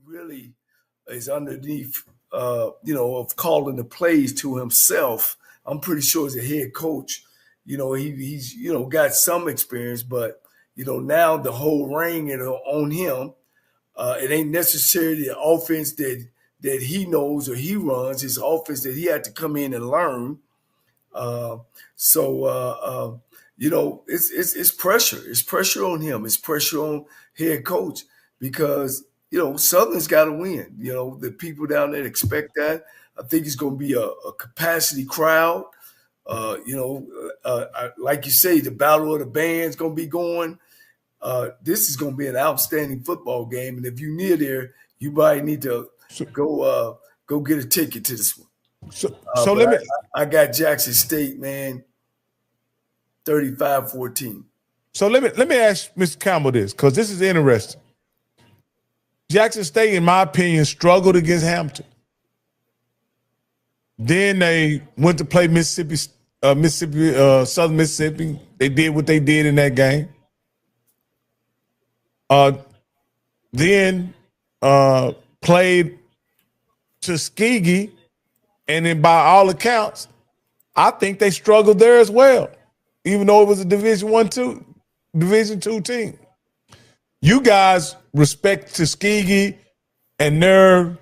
really is underneath, of calling the plays to himself. I'm pretty sure as a head coach, he's got some experience, but now the whole ring is on him. It ain't necessarily the offense that he knows or he runs. It's offense that he had to come in and learn. It's pressure. It's pressure on him. It's pressure on head coach because, Southern's got to win. The people down there expect that. I think it's going to be a capacity crowd. Like you say, the battle of the bands going to be going. This is going to be an outstanding football game. And if you're near there, you probably need to go get a ticket to this one. I got Jackson State, man, 35-14. So let me ask Mr. Campbell this, because this is interesting. Jackson State, in my opinion, struggled against Hampton. Then they went to play Southern Mississippi. They did what they did in that game. Then played Tuskegee, and then by all accounts, I think they struggled there as well, even though it was a Division II team. You guys respect Tuskegee and their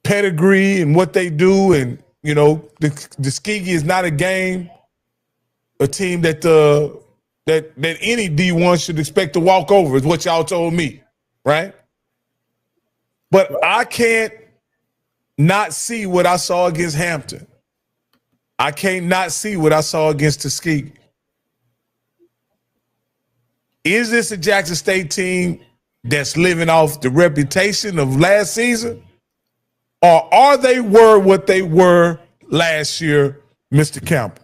pedigree and what they do, and the Tuskegee is not a team that any D1 should expect to walk over, is what y'all told me, right? But I can't not see what I saw against Hampton. I can't not see what I saw against Tuskegee. Is this a Jackson State team that's living off the reputation of last season? Or are they what they were last year, Mr. Campbell?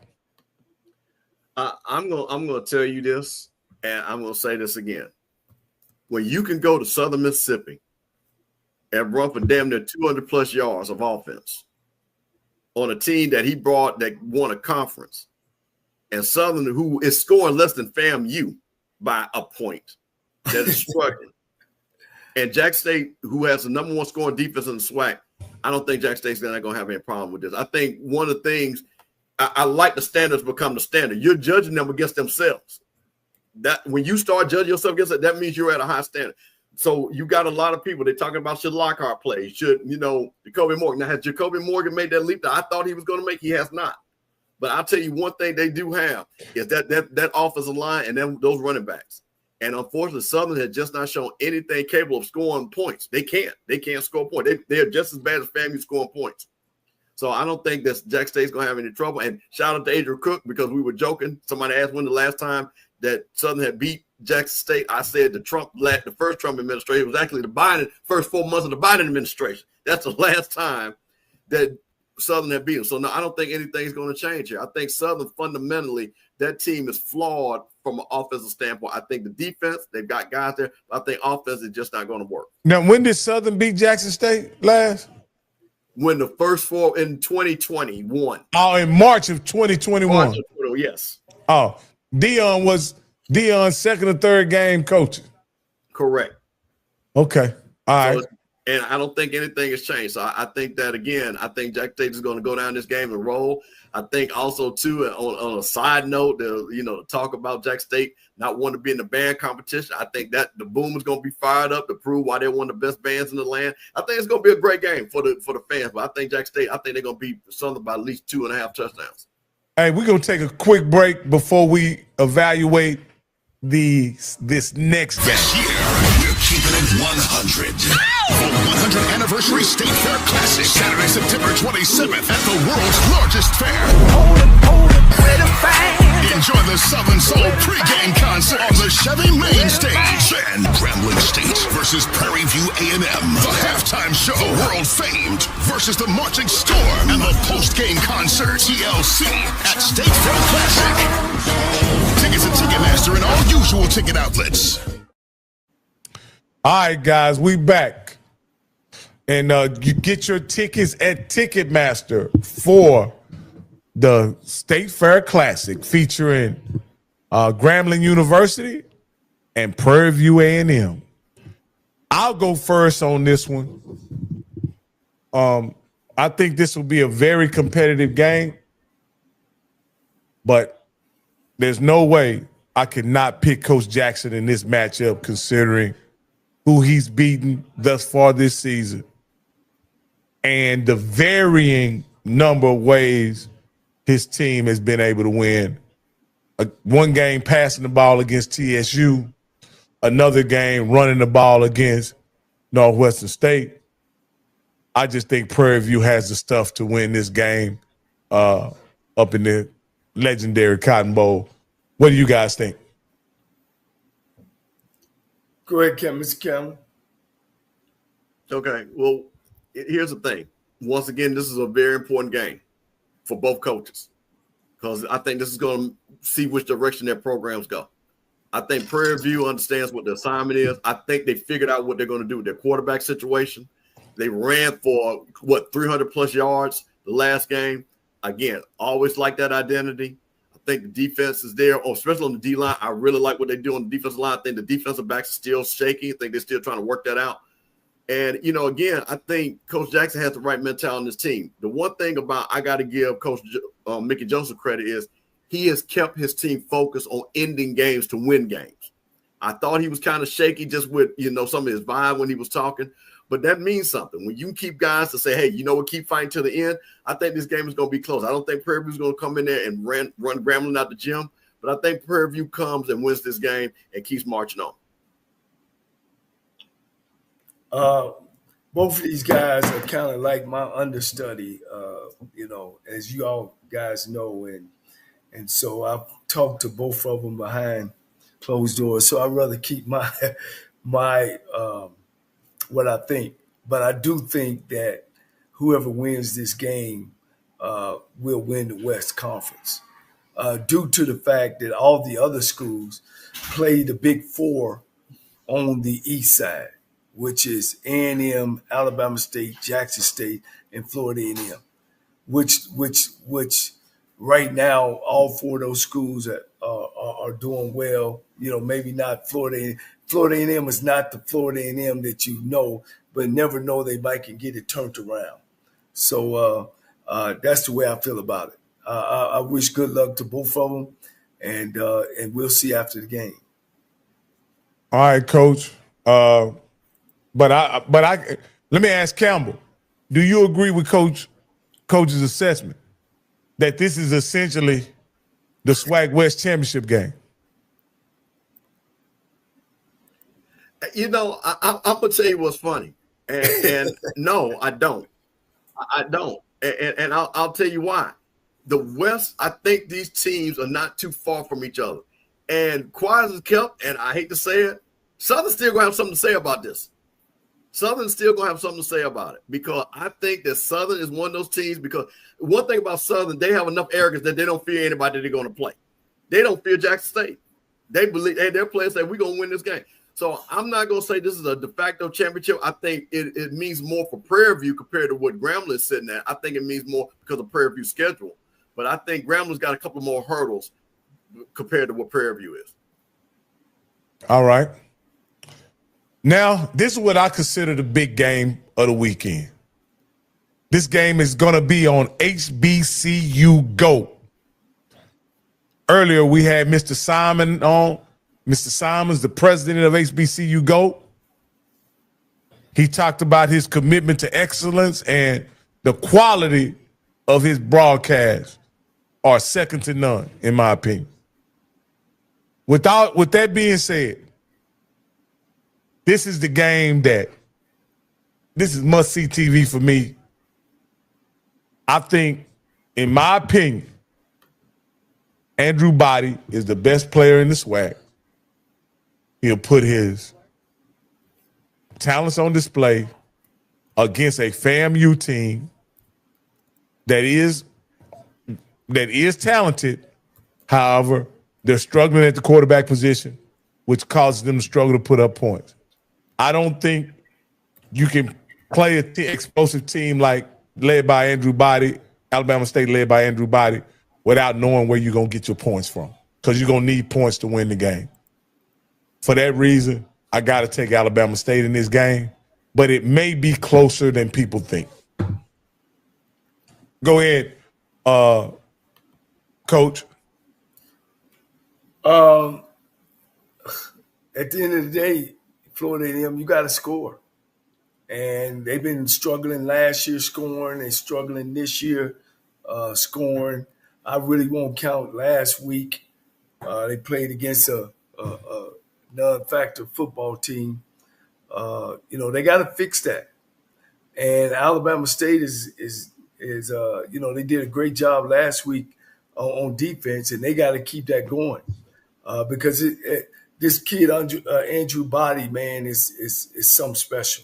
I'm gonna tell you this, and I'm gonna say this again. When you can go to Southern Mississippi and run for damn near 200 plus yards of offense on a team that he brought that won a conference, and Southern, who is scoring less than FAMU by a point, that is struggling, and Jackson State, who has the number one scoring defense in the SWAC, I don't think Jackson State's not gonna have any problem with this. I think one of the things I like the standards become the standard. You're judging them against themselves. That when you start judging yourself against it, that means you're at a high standard. So you got a lot of people. They're talking about should Lockhart play? Should Jacoby Morgan? Now, has Jacoby Morgan made that leap that I thought he was going to make? He has not. But I'll tell you one thing they do have is that offensive line and then those running backs. And unfortunately, Southern has just not shown anything capable of scoring points. They can't score points. They're just as bad as FAMU scoring points. So I don't think that Jack State's going to have any trouble. And shout out to Adrian Cook, because we were joking. Somebody asked when the last time that Southern had beat Jackson State. I said the first Trump administration was actually the first 4 months of the Biden administration. That's the last time that Southern had beat them. So no, I don't think anything's going to change here. I think Southern fundamentally, that team is flawed from an offensive standpoint. I think the defense, they've got guys there. But I think offense is just not going to work. Now, when did Southern beat Jackson State last? When the first four in 2021. Oh, in March of 2021. Yes. Oh, Dion's second or third game coaching. Correct. Okay. All right. And I don't think anything has changed. So I think that, again, I think Jack State is going to go down this game and roll. I think also, too, on a side note, talk about Jack State not wanting to be in the band competition. I think that the boom is going to be fired up to prove why they're one of the best bands in the land. I think it's going to be a great game for the fans. But I think Jack State, they're going to beat Southern by at least 2.5 touchdowns. Hey, we're going to take a quick break before we evaluate this next game. This year, we're keeping it 100. For the 100th Anniversary State Fair Classic, Saturday, September 27th at the world's largest fair. Enjoy the Southern Soul pregame concert on the Chevy main stage. Then Grambling State versus Prairie View A&M. The halftime show, world famed, versus the Marching Storm. And the postgame concert, TLC, at State Fair Classic. Tickets at Ticketmaster and all usual ticket outlets. All right, guys, we back. And you get your tickets at Ticketmaster for the State Fair Classic featuring Grambling University and Prairie View A&M. I'll go first on this one. I think this will be a very competitive game, but there's no way I could not pick Coach Jackson in this matchup considering who he's beaten thus far this season and the varying number of ways his team has been able to win. One game passing the ball against TSU, another game running the ball against Northwestern State. I just think Prairie View has the stuff to win this game up in the legendary Cotton Bowl. What do you guys think? Go ahead, Mr. Campbell. Okay, well, here's the thing. Once again, this is a very important game for both coaches because I think this is going to see which direction their programs go. I think Prairie View understands what the assignment is. I think they figured out what they're going to do with their quarterback situation. They ran for, 300-plus yards the last game. Again, always like that identity. I think the defense is there, especially on the D-line. I really like what they do on the defensive line. I think the defensive backs are still shaky. I think they're still trying to work that out. And, again, I think Coach Jackson has the right mentality on this team. The one thing about I got to give Coach Mickey Joseph credit is he has kept his team focused on ending games to win games. I thought he was kind of shaky just with, some of his vibe when he was talking. But that means something. When you keep guys to say, hey, keep fighting to the end, I think this game is going to be close. I don't think Prairie View is going to come in there and run Grambling out the gym. But I think Prairie View comes and wins this game and keeps marching on. Both of these guys are kind of like my understudy, as you all guys know. And so I've talked to both of them behind closed doors. So I'd rather keep my what I think. But I do think that whoever wins this game will win the West Conference due to the fact that all the other schools play the Big Four on the east side, which is A&M, Alabama State, Jackson State, and Florida A&M, which right now all four of those schools are doing well. Maybe not Florida. Florida A&M is not the Florida A&M that but never know they might can get it turned around. So that's the way I feel about it. I wish good luck to both of them, and we'll see after the game. All right, Coach. But I let me ask Campbell, do you agree with Coach's assessment that this is essentially the SWAC West Championship game? I'm going to tell you what's funny. And no, I don't. I don't. And I'll tell you why. The West, I think these teams are not too far from each other. And quiet as kept, and I hate to say it, Southern's still going to have something to say about this. Southern's still going to have something to say about it because I think that Southern is one of those teams because one thing about Southern, they have enough arrogance that they don't fear anybody that they're going to play. They don't fear Jackson State. They believe their players say we're going to win this game. So I'm not going to say this is a de facto championship. I think it means more for Prairie View compared to what Grambling is sitting at. I think it means more because of Prairie View's schedule. But I think Grambling's got a couple more hurdles compared to what Prairie View is. All right. Now, this is what I consider the big game of the weekend. This game is going to be on HBCU GO. Earlier, we had Mr. Symonds on. Mr. Symonds, the president of HBCU GO. He talked about his commitment to excellence and the quality of his broadcasts are second to none, in my opinion. With that being said, this is the game this is must-see TV for me. I think, in my opinion, Andrew Body is the best player in the SWAC. He'll put his talents on display against a FAMU team that is talented. However, they're struggling at the quarterback position, which causes them to struggle to put up points. I don't think you can play an explosive team led by Andrew Body, Alabama State led by Andrew Body, without knowing where you're going to get your points from because you're going to need points to win the game. For that reason, I got to take Alabama State in this game, but it may be closer than people think. Go ahead, Coach. At the end of the day, Florida A&M, you got to score. And they've been struggling last year scoring. They're struggling this year scoring. I really won't count last week. They played against a non-factor football team. They got to fix that. And Alabama State is they did a great job last week on defense, and they got to keep that going because this kid Andrew Body, man, is something special.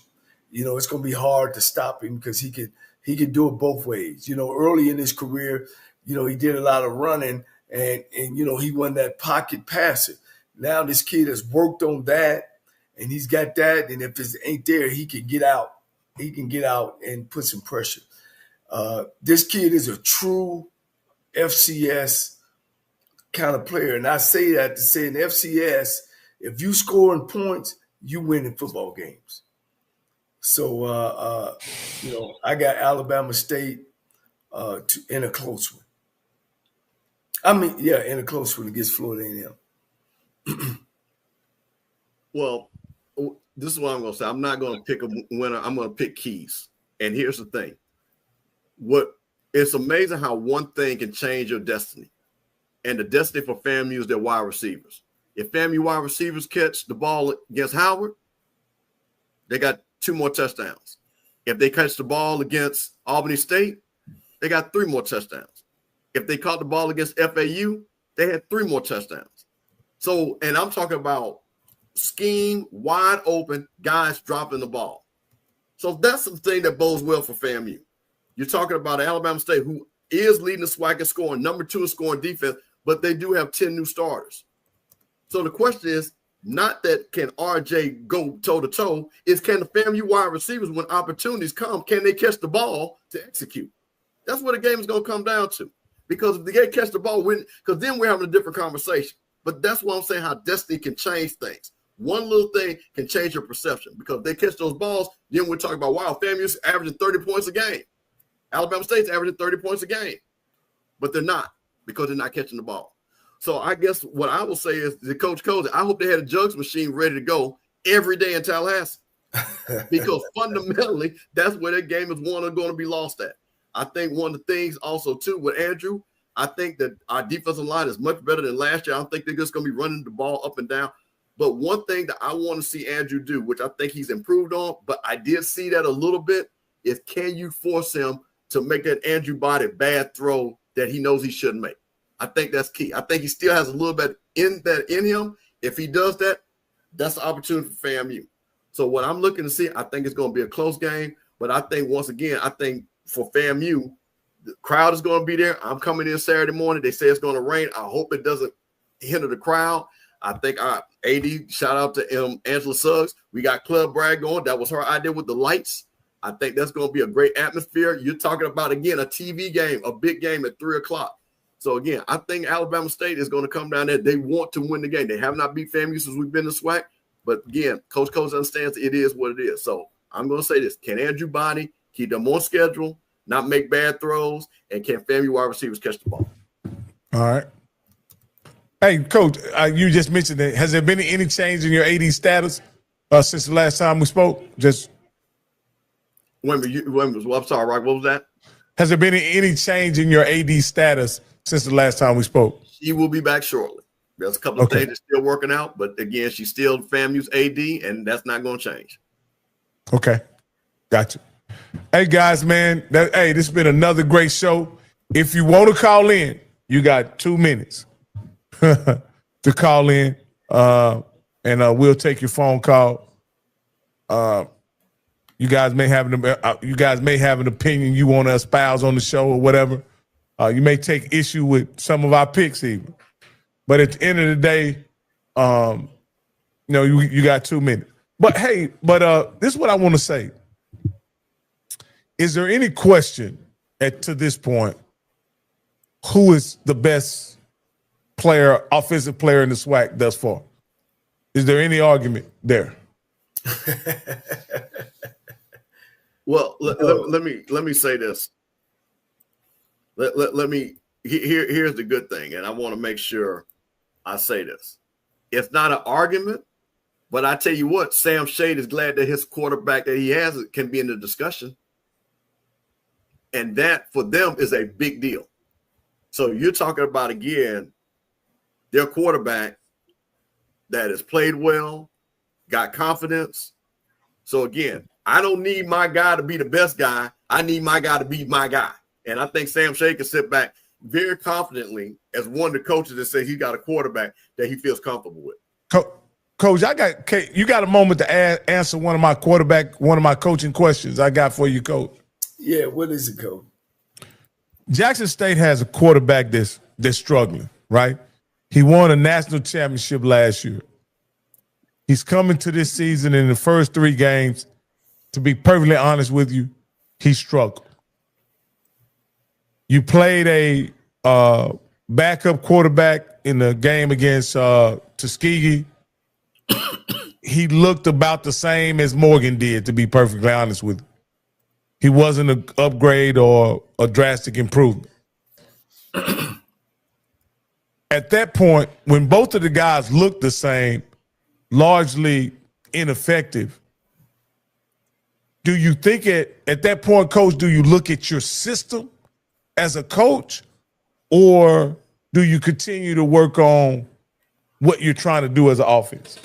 It's going to be hard to stop him because he could do it both ways. Early in his career, he did a lot of running, and he wasn't that pocket passer. Now this kid has worked on that, and he's got that. And if it ain't there, he can get out. He can get out and put some pressure. This kid is a true FCS kind of player. And I say that to say in FCS, if you score in points, you win in football games. So, I got Alabama State in a close one. In a close one against Florida A&M. Well, this is what I'm going to say. I'm not going to pick a winner. I'm going to pick keys. And here's the thing. It's amazing how one thing can change your destiny. And the destiny for FAMU is their wide receivers. If FAMU wide receivers catch the ball against Howard, they got 2 more touchdowns. If they catch the ball against Albany State, they got 3 more touchdowns. If they caught the ball against FAU, they had 3 more touchdowns. So, and I'm talking about scheme, wide open, guys dropping the ball. So that's the thing that bodes well for FAMU. You're talking about Alabama State, who is leading the SWAC in scoring, number 2 in scoring defense, but they do have 10 new starters. So the question is not that can RJ go toe-to-toe, is can the FAMU wide receivers, when opportunities come, can they catch the ball to execute? That's what the game is going to come down to. Because if they catch the ball, because then we're having a different conversation. But that's what I'm saying, how destiny can change things. One little thing can change your perception because if they catch those balls, then we're talking about, wow, FAMU's averaging 30 points a game. Alabama State's averaging 30 points a game. But they're not because they're not catching the ball. So I guess what I will say is the coach, I hope they had a jugs machine ready to go every day in Tallahassee because fundamentally that's where that game is going to be lost at. I think one of the things also, too, with Andrew, I think that our defensive line is much better than last year. I don't think they're just going to be running the ball up and down. But one thing that I want to see Andrew do, which I think he's improved on, but I did see that a little bit, is can you force him to make that Andrew Body bad throw that he knows he shouldn't make? I think that's key. I think he still has a little bit in him. If he does that, that's the opportunity for FAMU. So what I'm looking to see, I think it's going to be a close game. But I think, once again, for FAMU, the crowd is going to be there. I'm coming in Saturday morning. They say it's going to rain. I hope it doesn't hinder the crowd. I think our AD, shout out to Angela Suggs. We got Club Bragg going. That was her idea with the lights. I think that's going to be a great atmosphere. You're talking about, again, a TV game, a big game at 3 o'clock. So, again, I think Alabama State is going to come down there. They want to win the game. They have not beat FAMU since we've been in SWAC. But, again, Coach understands it is what it is. So, I'm going to say this. Can Andrew Body keep them on schedule, not make bad throws, and can FAMU wide receivers catch the ball? All right. Hey, Coach, you just mentioned that. Has there been any change in your AD status since the last time we spoke? Just I'm sorry, Rock. What was that? Has there been any change in your AD status since the last time we spoke? She will be back shortly. There's a couple of things that's still working out, but again, she's still FAMU's AD, and that's not going to change. Okay, gotcha. Hey guys, man, this has been another great show. If you want to call in, you got 2 minutes to call in, and we'll take your phone call. You guys may have an opinion you want to espouse on the show or whatever. You may take issue with some of our picks even, but at the end of the day, you got 2 minutes. But hey, this is what I want to say. Is there any question to this point, who is the best offensive player in the SWAC thus far? Is there any argument there? Well, let me say this. let me, here's the good thing, and I want to make sure I say this. It's not an argument, but I tell you what, Sam Shade is glad that his quarterback that he has can be in the discussion. And that for them is a big deal. So you're talking about, again, their quarterback that has played well, got confidence. So again, I don't need my guy to be the best guy. I need my guy to be my guy. And I think Sam Shade can sit back very confidently as one of the coaches that says he got a quarterback that he feels comfortable with. Coach, you got a moment to answer one of my coaching questions I got for you, Coach. Yeah, what is it, Coach? Jackson State has a quarterback that's struggling, right? He won a national championship last year. He's coming to this season in the first 3 games. To be perfectly honest with you, he struggled. You played a backup quarterback in the game against Tuskegee. He looked about the same as Morgan did, to be perfectly honest with you. He wasn't an upgrade or a drastic improvement. At that point, when both of the guys looked the same, largely ineffective, do you think at that point, Coach, do you look at your system as a coach, or do you continue to work on what you're trying to do as an offense?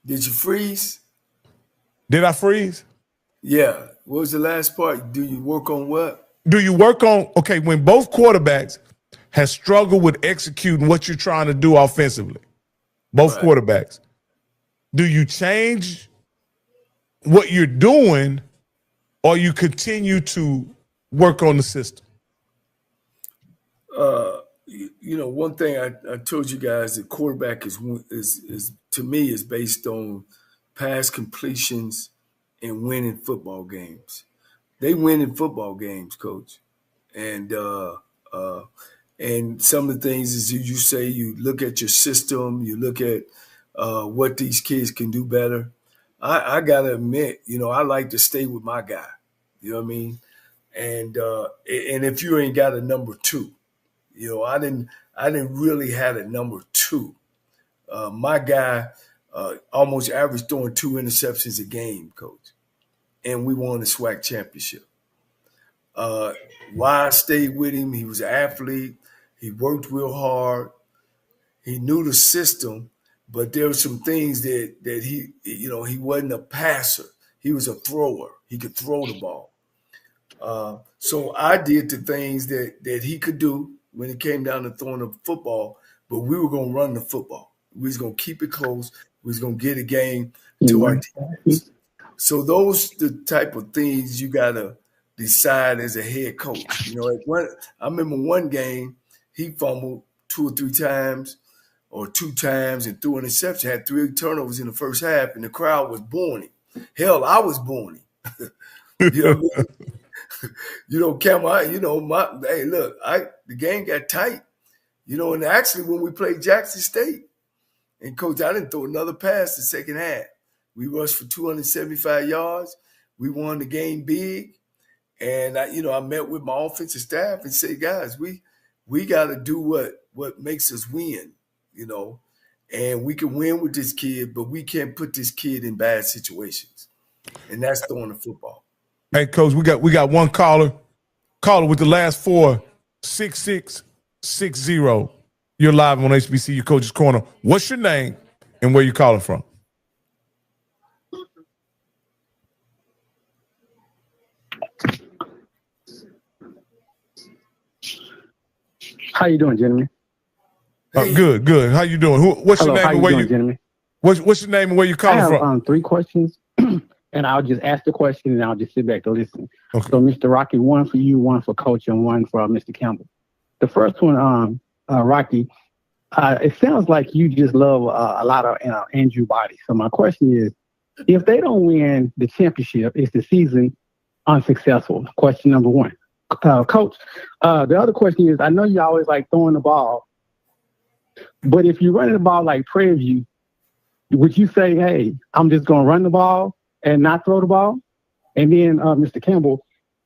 Did you freeze? Did I freeze? Yeah. What was the last part? Do you work on what? Do you work on, okay, when both quarterbacks have struggled with executing what you're trying to do offensively, both quarterbacks, do you change what you're doing, or you continue to work on the system? One thing I told you guys, the quarterback is to me is based on pass completions and winning football games. They win in football games, Coach, and some of the things is you say you look at your system, you look at what these kids can do better. I gotta admit, I like to stay with my guy. You know what I mean? And if you ain't got a number 2, I didn't really have a number 2. My guy almost averaged throwing 2 interceptions a game, Coach, and we won the SWAC championship. Why I stayed with him? He was an athlete. He worked real hard. He knew the system, but there were some things that he wasn't a passer. He was a thrower. He could throw the ball. So I did the things that he could do when it came down to throwing the football, but we were going to run the football. We was going to keep it close. We was going to get a game to our teams. So those the type of things you got to decide as a head coach. I remember one game, he fumbled 2 or 3 times or 2 times and threw an interception, had 3 turnovers in the first half, and the crowd was booing him. Hell, I was booing him. You know what I mean? Cameron, hey, look, the game got tight. And actually when we played Jackson State, and Coach, I didn't throw another pass the second half. We rushed for 275 yards. We won the game big. And I met with my offensive staff and said, guys, we got to do what makes us win, and we can win with this kid, but we can't put this kid in bad situations. And that's throwing the football. Hey, Coach, we got one caller with the last 4, 6660. You're live on HBCU Coaches Corner. What's your name and where you calling from? How you doing, gentlemen? Good. How you doing? What's your name and where you? Gentlemen? What's your name and where you calling from? I have 3 questions, and I'll just ask the question and I'll just sit back to listen. Okay. So, Mr. Rocky, 1 for you, 1 for Coach, and 1 for Mr. Campbell. The first one, Rocky, it sounds like you just love a lot of Andrew Body. So my question is, if they don't win the championship, is the season unsuccessful? Question number 1. Coach, the other question is, I know you always like throwing the ball, but if you're running the ball like Prairie View, would you say, hey, I'm just going to run the ball and not throw the ball? And then, Mr. Campbell,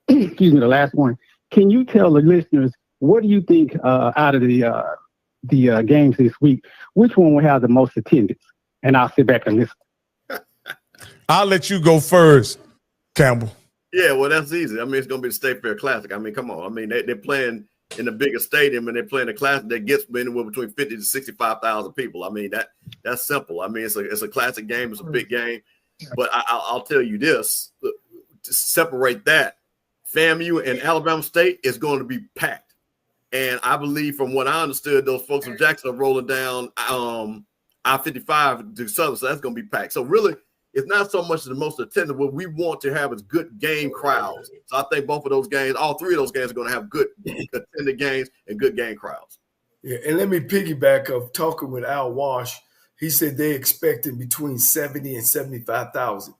excuse me, the last one. Can you tell the listeners, what do you think out of the games this week, which one will have the most attendance? And I'll sit back and listen. I'll let you go first, Campbell. Yeah, well, that's easy. I mean, it's going to be the State Fair Classic. I mean, come on. I mean, they're playing in the bigger stadium, and they're playing a classic that gets anywhere between 50 to 65,000 people. I mean, that's simple. I mean, it's a classic game. It's a big game. But I'll tell you this, to separate that, FAMU and Alabama State is going to be packed. And I believe from what I understood, those folks from Jackson are rolling down I-55 to Southern, so that's going to be packed. So really, it's not so much the most attended. What we want to have is good game crowds. So I think both of those games, all three of those games are going to have good attended games and good game crowds. Yeah, and let me piggyback of talking with Al Wash. He said they're expecting between 70 and 75,000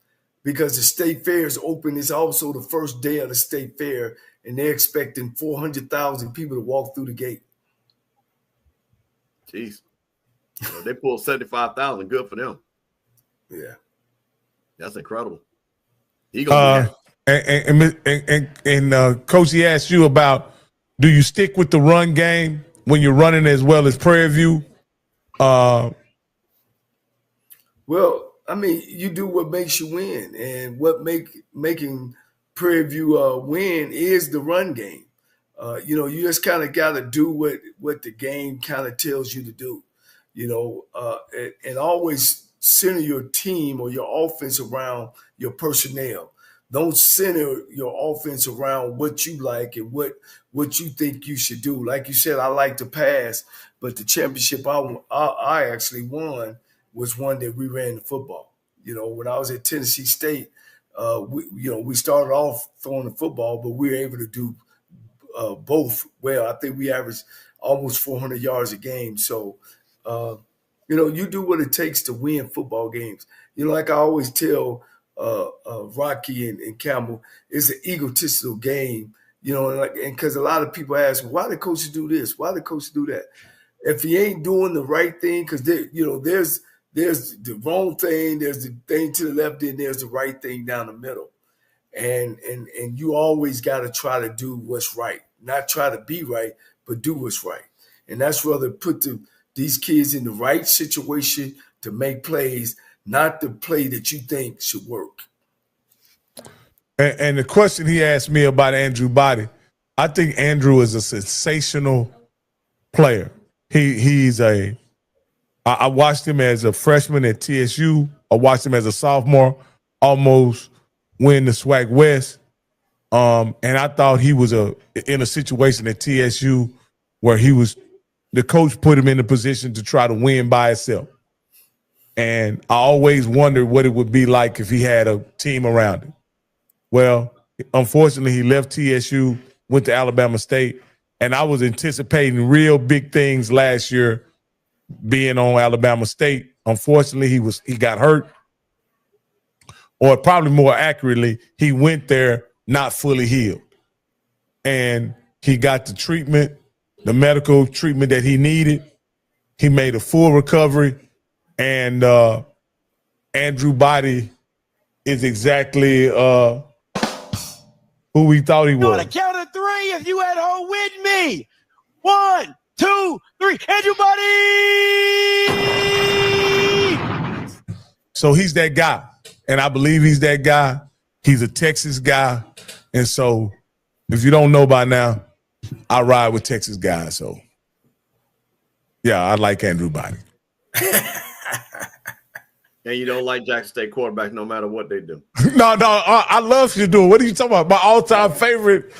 because the state fair is open. It's also the first day of the state fair, and they're expecting 400,000 people to walk through the gate. Jeez. Well, they pulled 75,000. Good for them. Yeah. That's incredible. And Coach, he asked you about, do you stick with the run game when you're running as well as Prairie View? Well, I mean, you do what makes you win, and what making Prairie View win is the run game. You just kind of got to do what the game kind of tells you to do, and always center your team or your offense around your personnel. Don't center your offense around what you like and what you think you should do. Like you said, I like to pass, but the championship I actually won was one that we ran the football. When I was at Tennessee State, we started off throwing the football, but we were able to do both well. I think we averaged almost 400 yards a game. So, you do what it takes to win football games. Like I always tell Rocky and Campbell, it's an egotistical game, and because a lot of people ask, why the coaches do this? Why the coaches do that? If he ain't doing the right thing, because there's the wrong thing, there's the thing to the left, then there's the right thing down the middle. And you always got to try to do what's right, not try to be right, but do what's right. And that's rather put these kids in the right situation to make plays, not the play that you think should work. And the question he asked me about Andrew Body, I think Andrew is a sensational player. I watched him as a freshman at TSU. I watched him as a sophomore, almost win the SWAC West. And I thought he was in a situation at TSU where the coach put him in a position to try to win by himself. And I always wondered what it would be like if he had a team around him. Well, unfortunately, he left TSU, went to Alabama State, and I was anticipating real big things last year being on Alabama State. Unfortunately, he got hurt, or probably more accurately, he went there not fully healed. And he got the treatment, the medical treatment that he needed. He made a full recovery, and Andrew Body is exactly who we thought he was. On the count of three, if you at home with me. 1, 2, 3. Andrew Body! So he's that guy, and I believe he's that guy. He's a Texas guy, and so if you don't know by now, I ride with Texas guys. So, yeah, I like Andrew Body. And you don't like Jackson State quarterback no matter what they do. No, I love Shador. What are you talking about? My all-time favorite.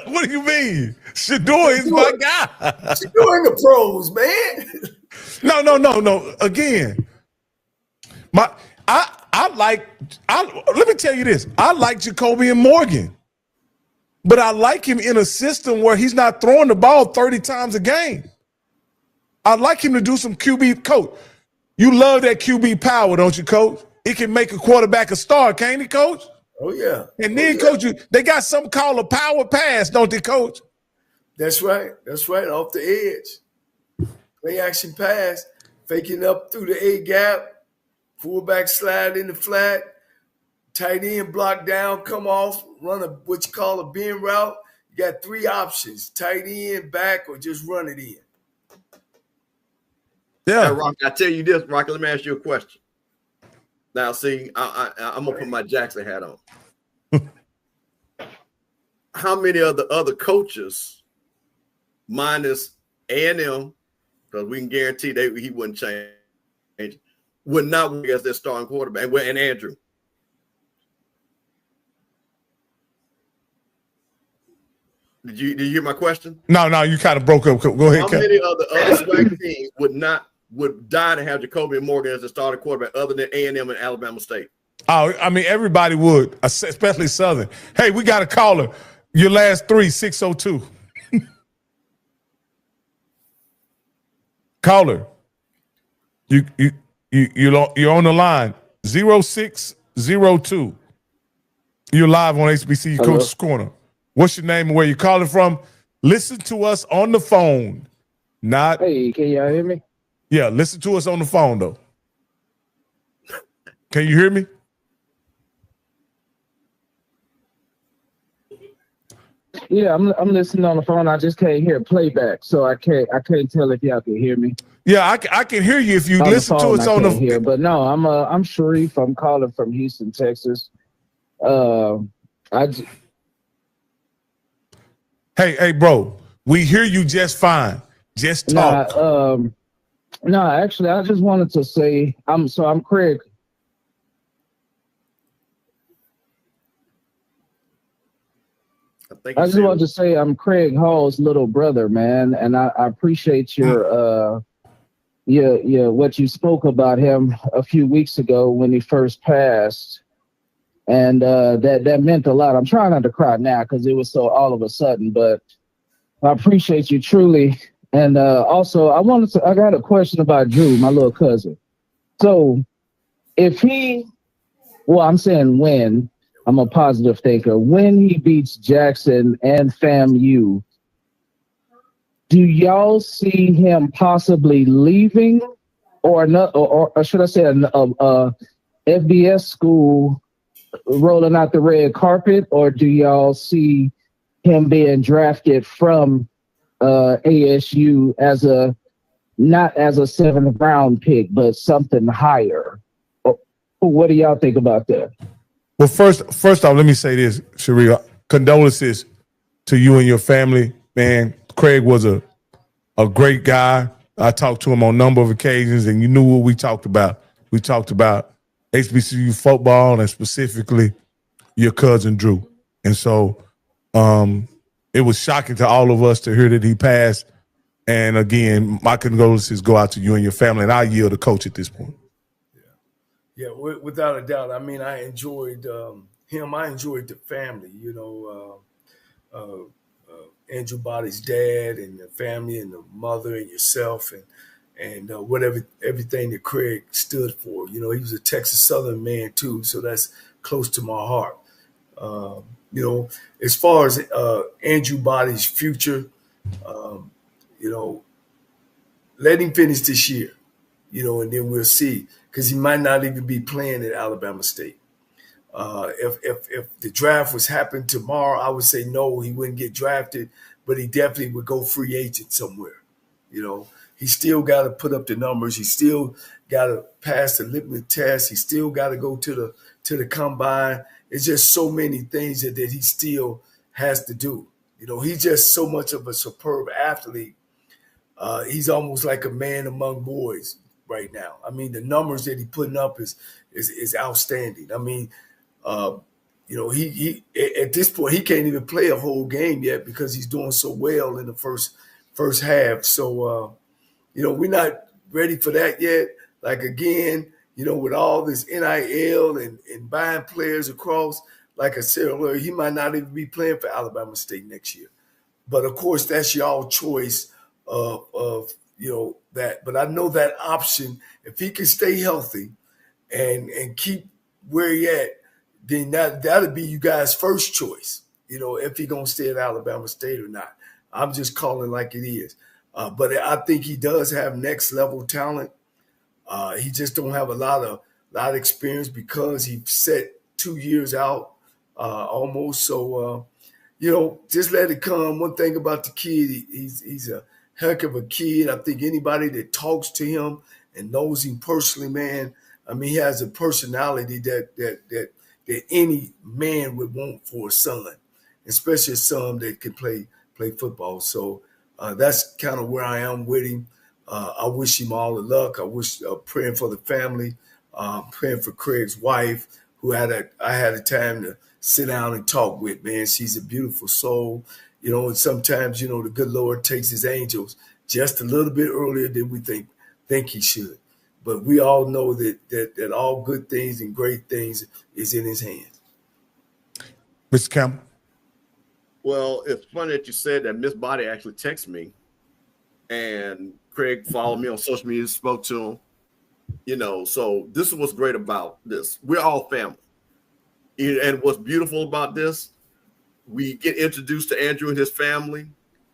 What do you mean? Shador is my guy. Shador in the pros, man. No. Again, let me tell you this. I like Jacoby and Morgan, but I like him in a system where he's not throwing the ball 30 times a game. I like him to do some QB. Coach, you love that QB power, don't you, Coach? It can make a quarterback a star, can't it, Coach? Oh, yeah. And then, Coach, they got something called a power pass, don't they, Coach? That's right. Off the edge. Play action pass, faking up through the A gap, fullback slide in the flat, tight end block down, come off, run what you call a bend route. You got 3 options: tight end, back, or just run it in. Yeah, hey, Rocky, I tell you this, Rocky. Let me ask you a question. Now, see, I'm gonna put my Jackson hat on. How many of the other coaches, minus A&M, because we can guarantee he wouldn't change, would not work as their starting quarterback? And Andrew. Did you hear my question? No, you kind of broke up. Go ahead. How many of the other SWAC teams would die to have Jacoby Morgan as the starting quarterback other than A&M and Alabama State? Oh, I mean, everybody would, especially Southern. Hey, we got a caller. Your last 3, 602. Caller, you're on the line. 0602. You're live on HBCU Coaches Corner. What's your name and where you calling from? Listen to us on the phone. Hey, can y'all hear me? Yeah, listen to us on the phone though. Can you hear me? Yeah, I'm listening on the phone. I just can't hear playback, so I can't tell if y'all can hear me. Yeah, I can hear you if you listen to us on the phone. But no, I'm Sharif. I'm calling from Houston, Texas. Hey, bro, we hear you just fine. Just talk. No, actually, I just wanted to say I'm Craig. I just wanted to say I'm Craig Hall's little brother, man, and I appreciate your what you spoke about him a few weeks ago when he first passed, and that meant a lot. I'm trying not to cry now because it was so all of a sudden, but I appreciate you truly. And also, I got a question about Drew, my little cousin. So, I'm saying when. I'm a positive thinker. When he beats Jackson and FAMU, do y'all see him possibly leaving, or should I say, a FBS school rolling out the red carpet, or do y'all see him being drafted from ASU not as a 7th round pick, but something higher? What do y'all think about that? Well, first off, let me say this, Sharia. Condolences to you and your family, man. Craig was a great guy. I talked to him on a number of occasions, and you knew what we talked about. We talked about HBCU football and specifically your cousin Drew. And so it was shocking to all of us to hear that he passed. And again, my condolences go out to you and your family, and I yield to Coach at this point. Yeah, without a doubt. I mean, I enjoyed him. I enjoyed the family, Andrew Body's dad and the family and the mother and yourself and everything that Craig stood for. He was a Texas Southern man too, so that's close to my heart. As far as Andrew Body's future, let him finish this year, and then we'll see. Because he might not even be playing at Alabama State. If the draft was happening tomorrow, I would say no, he wouldn't get drafted, but he definitely would go free agent somewhere. He still got to put up the numbers. He still got to pass the litmus test. He still got to go to the combine. It's just so many things that he still has to do. He's just so much of a superb athlete. He's almost like a man among boys right now. I mean, the numbers that he's putting up is outstanding. I mean, he at this point he can't even play a whole game yet because he's doing so well in the first half. So we're not ready for that yet. Like again, with all this NIL and buying players across, like I said earlier, he might not even be playing for Alabama State next year. But of course, that's y'all choice of that. But I know that option, if he can stay healthy and keep where he at, then that'll be you guys' first choice, if he gonna stay at Alabama State or not. I'm just calling like it is. But I think he does have next level talent. He just don't have a lot a lot of experience because he set 2 years out almost. So, just let it come. One thing about the kid, he's a heck of a kid. I think anybody that talks to him and knows him personally, man, I mean, he has a personality that any man would want for a son, especially a son that can play football. So that's kind of where I am with him. I wish him all the luck. I wish praying for the family, praying for Craig's wife, who I had a time to sit down and talk with, man. She's a beautiful soul, and sometimes, the good Lord takes his angels just a little bit earlier than we think he should. But we all know that all good things and great things is in his hands. Mr. Campbell? Well, it's funny that you said that. Miss Body actually texted me, and Craig followed me on social media, spoke to him. So this is what's great about this. We're all family. And what's beautiful about this, we get introduced to Andrew and his family.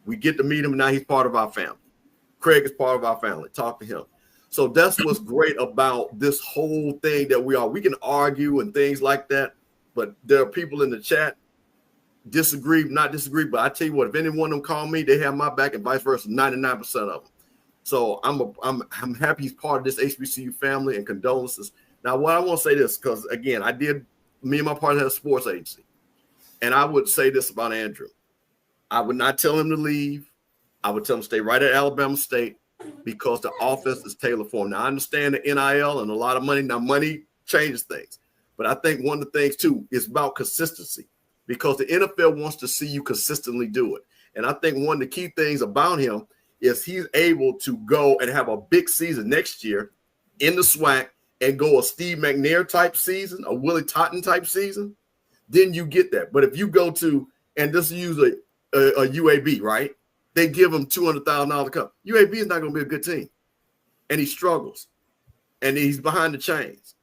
We get to meet him, and now he's part of our family. Craig is part of our family. Talk to him. So that's what's great about this whole thing that we are. We can argue and things like that, but there are people in the chat not disagree. But I tell you what, if any one of them call me, they have my back, and vice versa, 99% of them. So I'm happy he's part of this HBCU family, and condolences. Now, what I want to say this, because again, me and my partner had a sports agency, and I would say this about Andrew. I would not tell him to leave. I would tell him to stay right at Alabama State, because the offense is tailored for him. Now, I understand the NIL and a lot of money. Now, money changes things. But I think one of the things, too, is about consistency, because the NFL wants to see you consistently do it. And I think one of the key things about him is he's able to go and have a big season next year in the SWAC and go a Steve McNair type season, a Willie Totten type season. Then you get that. But if you go to, and this is usually a UAB, right? They give him $200,000 to come. UAB is not going to be a good team. And he struggles. And he's behind the chains.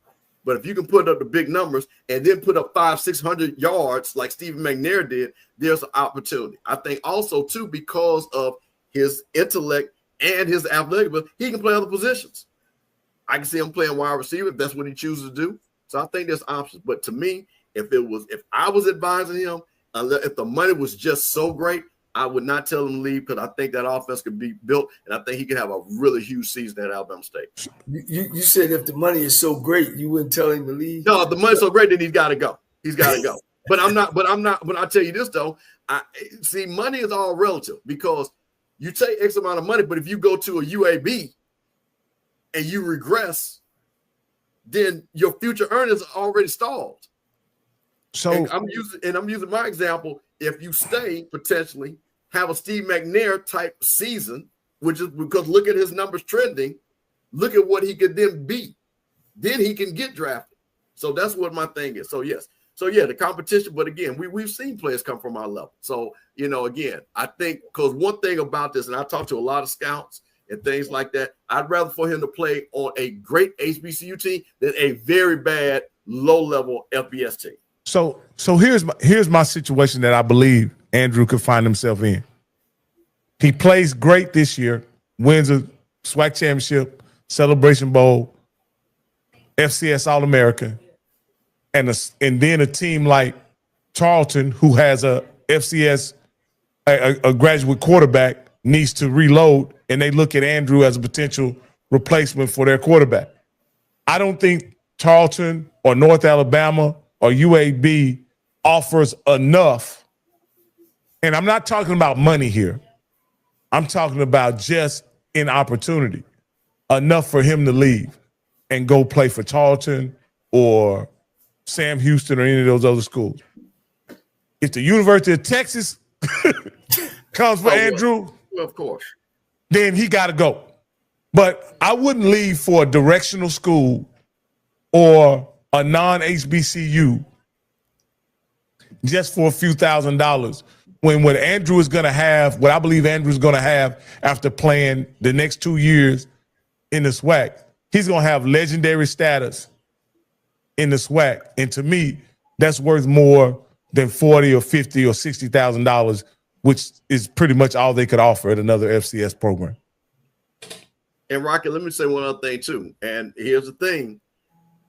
But if you can put up the big numbers and then put up 500-600 yards like Stephen McNair did, there's an opportunity. I think also, too, because of his intellect and his athletic, but he can play other positions. I can see him playing wide receiver if that's what he chooses to do. So I think there's options. But to me, if I was advising him, if the money was just so great, I would not tell him to leave, because I think that offense could be built, and I think he could have a really huge season at Alabama State. You said if the money is so great, you wouldn't tell him to leave? No, if the money's so great, then he's got to go. He's got to go. But I'm not. But I'll tell you this though. Money is all relative, because you take X amount of money, but if you go to a UAB and you regress, then your future earnings are already stalled. So and I'm using my example. If you stay, potentially have a Steve McNair type season, which is because look at his numbers trending, look at what he could then be. Then he can get drafted. So that's what my thing is. So yes. So yeah, the competition, but again, we've seen players come from our level. So, again, I think because one thing about this, and I talked to a lot of scouts and things like that, I'd rather for him to play on a great HBCU team than a very bad low-level FBS team. So here's my situation that I believe Andrew could find himself in. He plays great this year, wins a SWAC championship, Celebration Bowl, FCS All-American, and then a team like Charlton, who has a FCS, a graduate quarterback, needs to reload, and they look at Andrew as a potential replacement for their quarterback. I don't think Charlton or North Alabama or UAB offers enough. And I'm not talking about money here. I'm talking about just an opportunity, enough for him to leave and go play for Charlton or Sam Houston or any of those other schools. If the University of Texas comes for Andrew, well, of course, then he got to go. But I wouldn't leave for a directional school or a non-HBCU just for a few $1,000s, when what Andrew is going to have, what I believe Andrew is going to have after playing the next 2 years in the SWAC, he's going to have legendary status in the SWAC. And to me, that's worth more than $40,000 or $50,000 or $60,000, which is pretty much all they could offer at another FCS program. And Rocky, let me say one other thing too. And here's the thing.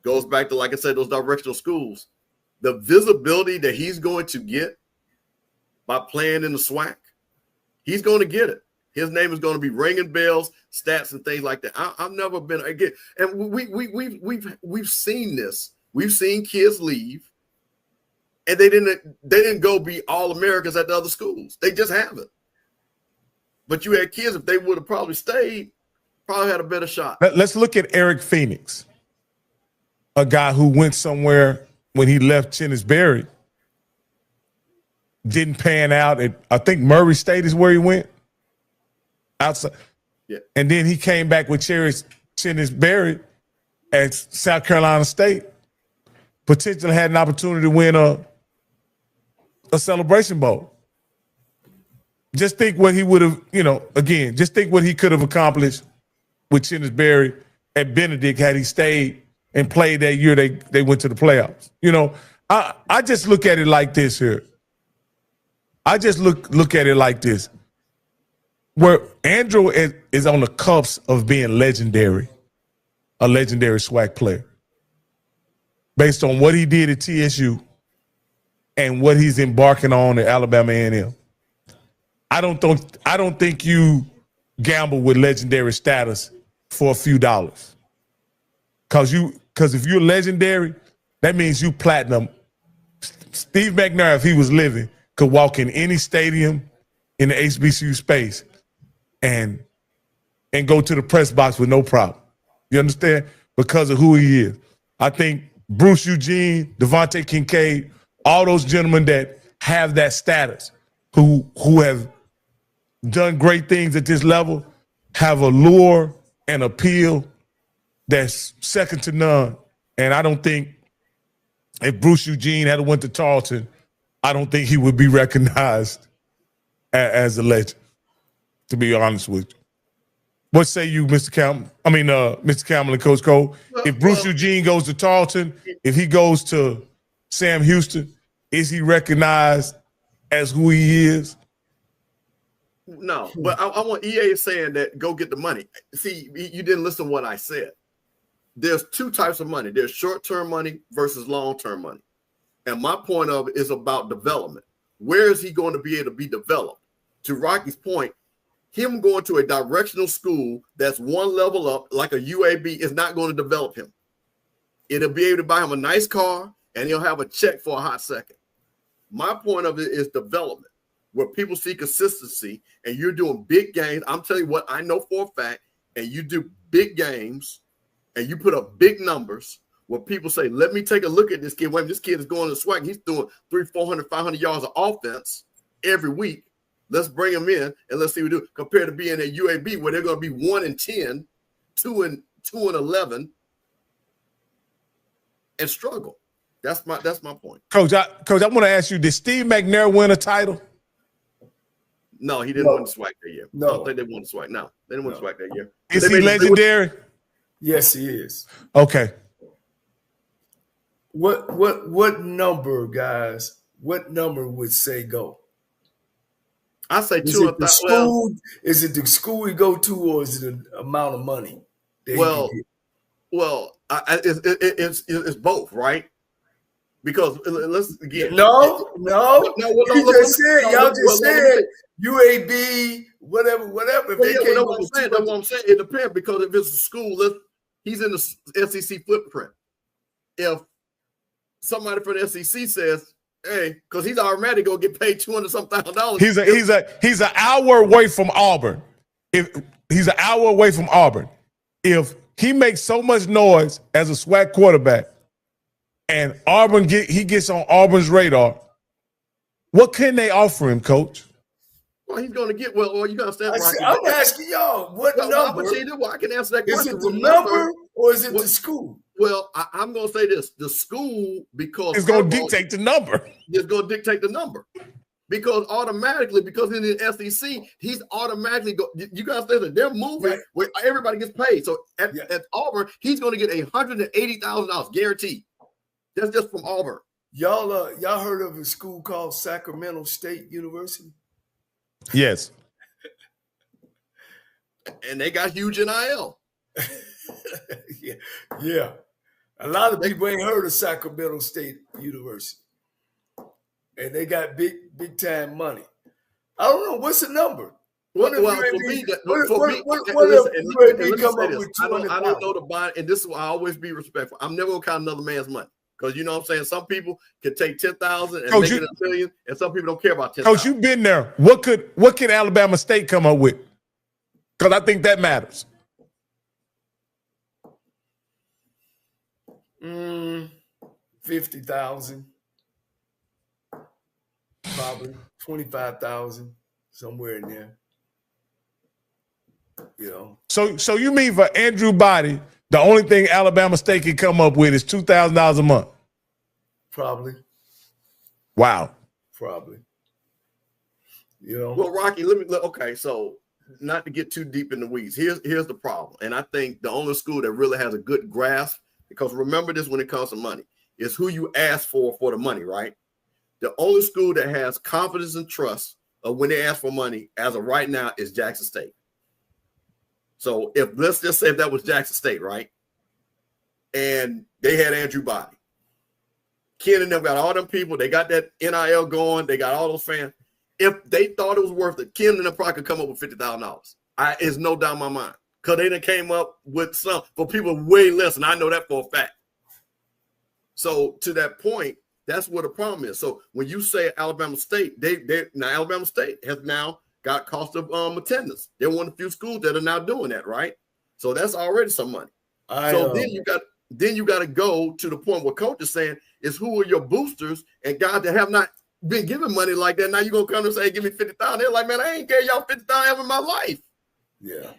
goes back to, like I said, those directional schools. The visibility that he's going to get by playing in the SWAC, he's going to get it. His name is going to be ringing bells, stats, and things like that. I've never been again, and we've seen this. We've seen kids leave, and they didn't go be All-Americans at the other schools. They just haven't. But you had kids, if they would have probably stayed, probably had a better shot. Let's look at Eric Phoenix, a guy who went somewhere when he left Chennisberry, didn't pan out. I think Murray State is where he went. Outside. Yeah. And then he came back with Chennisberry at South Carolina State. Potentially had an opportunity to win a Celebration Bowl. Just think what he would have, again, just think what he could have accomplished with Chennisberry at Benedict had he stayed and played that year they went to the playoffs. I just look at it like this here. I just look at it like this. Where Andrew is on the cusp of being legendary, a legendary SWAC player, based on what he did at TSU and what he's embarking on at Alabama A&M. I don't think you gamble with legendary status for a few dollars. Because if you're legendary, that means you platinum. Steve McNair, if he was living, could walk in any stadium in the HBCU space and go to the press box with no problem. You understand? Because of who he is. I think Bruce Eugene, Devontae Kincaid, all those gentlemen that have that status, who have done great things at this level, have a lure and appeal that's second to none. And I don't think if Bruce Eugene had went to Tarleton, I don't think he would be recognized as a legend, to be honest with you. What say you, Mr. Campbell? Mr. Campbell and Coach Cole. If Bruce Eugene goes to Tarleton, if he goes to Sam Houston, is he recognized as who he is? No, but I want EA saying that go get the money. See, you didn't listen to what I said. There's two types of money. There's short-term money versus long-term money. And my point of it is about development. Where is he going to be able to be developed? To Rocky's point, him going to a directional school that's one level up, like a UAB, is not going to develop him. It'll be able to buy him a nice car, and he'll have a check for a hot second. My point of it is development, where people see consistency, and you're doing big games. I'm telling you what I know for a fact, and you do big games, and you put up big numbers, where people say, let me take a look at this kid. Wait, this kid is going to SWAC. He's doing 300, 400, 500 yards of offense every week. Let's bring him in and let's see what we do. Compared to being at UAB, where they're going to be 1-10, 2-11, and struggle. That's my point. Coach, I want to ask you, did Steve McNair win a title? No, he didn't win the SWAC that year. No. I don't think they won the SWAC. No, they didn't win the SWAC that year. Is he legendary? Yes, he is. Okay. What number, guys? What number would say go? I say Is two it the school? Is it the school we go to, or is it the amount of money? It's both, right? Because let's again. No. You just said y'all just said UAB, whatever. If they That's what I'm saying. It depends, because if it's a school, he's in the SEC footprint. If somebody from the SEC says, hey, because he's already gonna get paid $200,000. He's an hour away from Auburn. If he's an hour away from Auburn, if he makes so much noise as a SWAC quarterback, and he gets on Auburn's radar, what can they offer him, Coach? Well, he's going to get you got to stand. I'm asking y'all what number. I can answer that question. Is it the number or is it the school? Well, I'm going to say this: the school, because it's going to dictate the number. It's going to dictate the number, because automatically, because in the SEC, he's automatically you guys say that they're moving where everybody gets paid. So at Auburn, he's going to get $180,000 guaranteed. That's just from Auburn. Y'all heard of a school called Sacramento State University? Yes. And they got huge NIL. Yeah. A lot of people ain't heard of Sacramento State University, and they got big time money. I don't know what's the number. Well, for me, what listen, if let me come say up this. with I don't 200,000? know the bond, and this is why I always be respectful. I'm never gonna count another man's money because you know what I'm saying. Some people can take 10,000 and make it a million, and some people don't care about 10,000. Coach, you've been there. What can Alabama State come up with? Because I think that matters. 50,000, probably 25,000, somewhere in there. You know. So you mean for Andrew Body, the only thing Alabama State can come up with is $2,000 a month? Probably. Wow. Probably. You know. Well, Rocky, okay, so not to get too deep in the weeds. Here's the problem. And I think the only school that really has a good grasp, because remember this when it comes to money, is who you ask for the money, right? The only school that has confidence and trust of when they ask for money as of right now is Jackson State. So let's just say if that was Jackson State, right? And they had Andrew Body. Ken and them got all them people. They got that NIL going. They got all those fans. If they thought it was worth it, Ken and them probably could come up with $50,000. It's no doubt in my mind. Because they done came up with some for people way less, and I know that for a fact. So to that point, that's what the problem is. So when you say Alabama State, now Alabama State has now got cost of attendance. They're one of the few schools that are now doing that, right? So that's already some money. Then you got to go to the point where Coach is saying is who are your boosters and guys that have not been given money like that. Now you're gonna come and say, hey, give me 50,000. They're like, man, I ain't gave y'all 50,000 ever in my life. Yeah.